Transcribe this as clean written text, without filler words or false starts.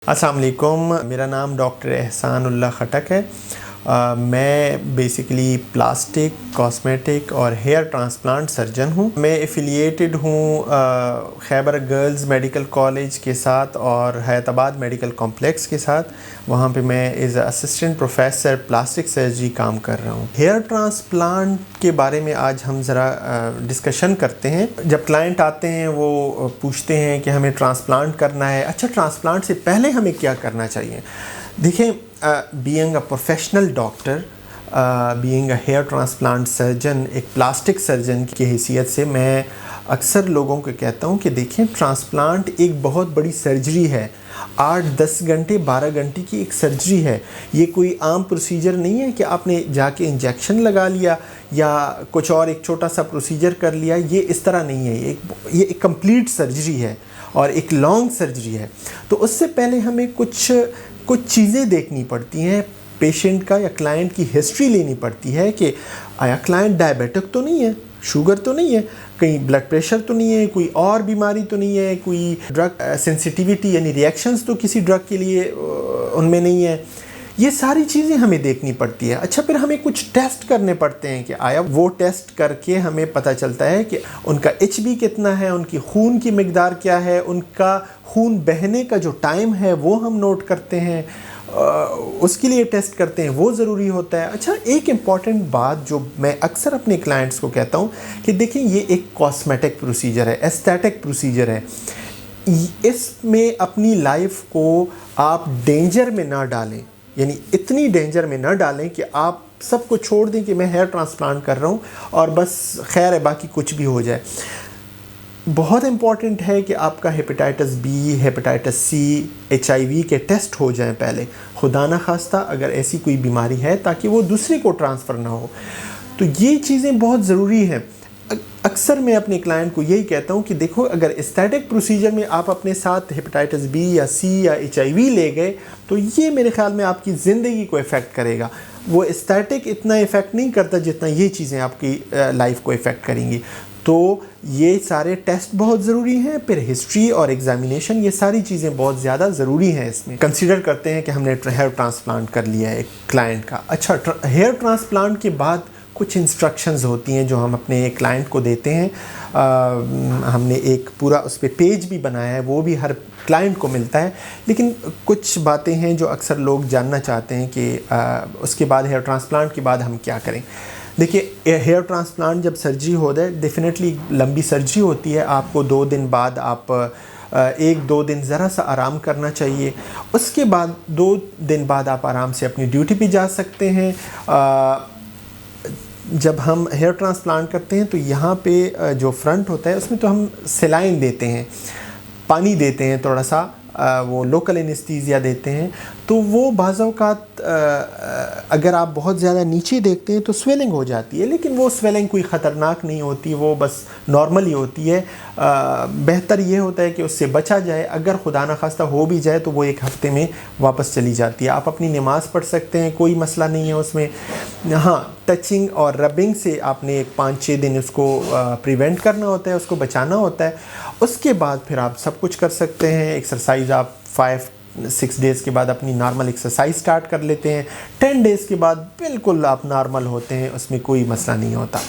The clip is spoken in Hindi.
अस्सलाम वालेकुम, मेरा नाम डॉक्टर एहसानुल्लाह खटक है। मैं बेसिकली प्लास्टिक, कॉस्मेटिक और हेयर ट्रांसप्लांट सर्जन हूँ। मैं एफिलिएटेड हूँ खैबर गर्ल्स मेडिकल कॉलेज के साथ और हैदराबाद मेडिकल कॉम्प्लेक्स के साथ। वहाँ पे मैं as assistant professor plastic surgery काम कर रहा हूँ। हेयर ट्रांसप्लांट के बारे में आज हम ज़रा डिस्कशन करते हैं। जब क्लाइंट आते हैं वो पूछते हैं कि हमें ट्रांसप्लांट करना है। अच्छा, ट्रांसप्लांट से पहले हमें क्या करना चाहिए? देखिए, being a professional doctor, being a hair transplant surgeon, एक प्लास्टिक सर्जन की हैसियत से मैं अक्सर लोगों को कहता हूँ कि देखें, ट्रांसप्लांट एक बहुत बड़ी सर्जरी है। 8-10 घंटे 12 घंटे की एक सर्जरी है। ये कोई आम प्रोसीजर नहीं है कि आपने जाके इंजेक्शन लगा लिया या कुछ और एक छोटा सा प्रोसीजर कर लिया। ये इस तरह नहीं है। ये एक कंप्लीट सर्जरी है और एक लॉन्ग सर्जरी है। तो उससे पहले हमें कुछ चीज़ें देखनी पड़ती हैं। पेशेंट का या क्लाइंट की हिस्ट्री लेनी पड़ती है कि आया क्लाइंट डायबिटिक तो नहीं है, शुगर तो नहीं है, कहीं ब्लड प्रेशर तो नहीं है, कोई और बीमारी तो नहीं है, कोई ड्रग सेंसिटिविटी यानी रिएक्शंस तो किसी ड्रग के लिए उनमें नहीं है। ये सारी चीज़ें हमें देखनी पड़ती है। अच्छा, फिर हमें कुछ टेस्ट करने पड़ते हैं कि आया वो टेस्ट करके हमें पता चलता है कि उनका HB कितना है, उनकी खून की मिकदार क्या है, उनका खून बहने का जो टाइम है वो हम नोट करते हैं, उसके लिए टेस्ट करते हैं, वो ज़रूरी होता है। अच्छा, एक इम्पॉर्टेंट बात जो मैं अक्सर अपने क्लाइंट्स को कहता हूँ कि देखिए, ये एक कॉस्मेटिक प्रोसीजर है, एस्थेटिक प्रोसीजर है। इसमें अपनी लाइफ को आप डेंजर में ना डालें, यानी इतनी डेंजर में ना डालें कि आप सबको छोड़ दें कि मैं हेयर ट्रांसप्लांट कर रहा हूँ और बस खैर है, बाकी कुछ भी हो जाए। बहुत इम्पॉर्टेंट है कि आपका hepatitis B, hepatitis C, HIV के टेस्ट हो जाएं पहले, खुदा ना खास्ता अगर ऐसी कोई बीमारी है, ताकि वो दूसरे को ट्रांसफ़र ना हो। तो ये चीज़ें बहुत ज़रूरी हैं। अक्सर मैं अपने क्लाइंट को यही कहता हूँ कि देखो, अगर एस्थेटिक प्रोसीजर में आप अपने साथ हेपेटाइटिस बी या सी या HIV ले गए तो ये मेरे ख़्याल में आपकी ज़िंदगी को इफ़ेक्ट करेगा। वो एस्थेटिक इतना इफ़ेक्ट नहीं करता जितना ये चीज़ें आपकी लाइफ को इफ़ेक्ट करेंगी। तो ये सारे टेस्ट बहुत ज़रूरी हैं। फिर हिस्ट्री और एग्जामिनेशन, ये सारी चीज़ें बहुत ज़्यादा ज़रूरी हैं। इसमें कंसीडर करते हैं कि हमने हेयर ट्रांसप्लांट कर लिया है एक क्लाइंट का। अच्छा, हेयर ट्रांसप्लांट के बाद कुछ इंस्ट्रक्शंस होती हैं जो हम अपने क्लाइंट को देते हैं। हमने एक पूरा उस पर पेज भी बनाया है, वो भी हर क्लाइंट को मिलता है। लेकिन कुछ बातें हैं जो अक्सर लोग जानना चाहते हैं कि उसके बाद, हेयर ट्रांसप्लांट के बाद हम क्या करें। देखिए, हेयर ट्रांसप्लांट जब सर्जरी हो जाए, डेफिनेटली लंबी सर्जरी होती है। आपको 2 दिन बाद आप 1-2 दिन ज़रा सा आराम करना चाहिए। उसके बाद 2 दिन बाद आप आराम से अपनी ड्यूटी पे जा सकते हैं। जब हम हेयर ट्रांसप्लांट करते हैं तो यहाँ पे जो फ्रंट होता है उसमें तो हम सेलाइन देते हैं, पानी देते हैं, थोड़ा सा वो लोकल एनेस्थीसिया देते हैं। तो वो बाज़ औक़ात अगर आप बहुत ज़्यादा नीचे देखते हैं तो स्वेलिंग हो जाती है, लेकिन वो स्वेलिंग कोई ख़तरनाक नहीं होती, वो बस नॉर्मल ही होती है। बेहतर ये होता है कि उससे बचा जाए। अगर खुदा न खास्ता हो भी जाए तो वो 1 हफ़्ते में वापस चली जाती है। आप अपनी नमाज़ पढ़ सकते हैं, कोई मसला नहीं है उसमें। हाँ, टचिंग और रबिंग से आपने 5-6 दिन उसको प्रिवेंट करना होता है, उसको बचाना होता है। उसके बाद फिर आप सब कुछ कर सकते हैं। एक्सरसाइज आप 5-6 डेज़ के बाद अपनी नॉर्मल एक्सरसाइज स्टार्ट कर लेते हैं। 10 डेज़ के बाद बिल्कुल आप नॉर्मल होते हैं, उसमें कोई मसला नहीं होता।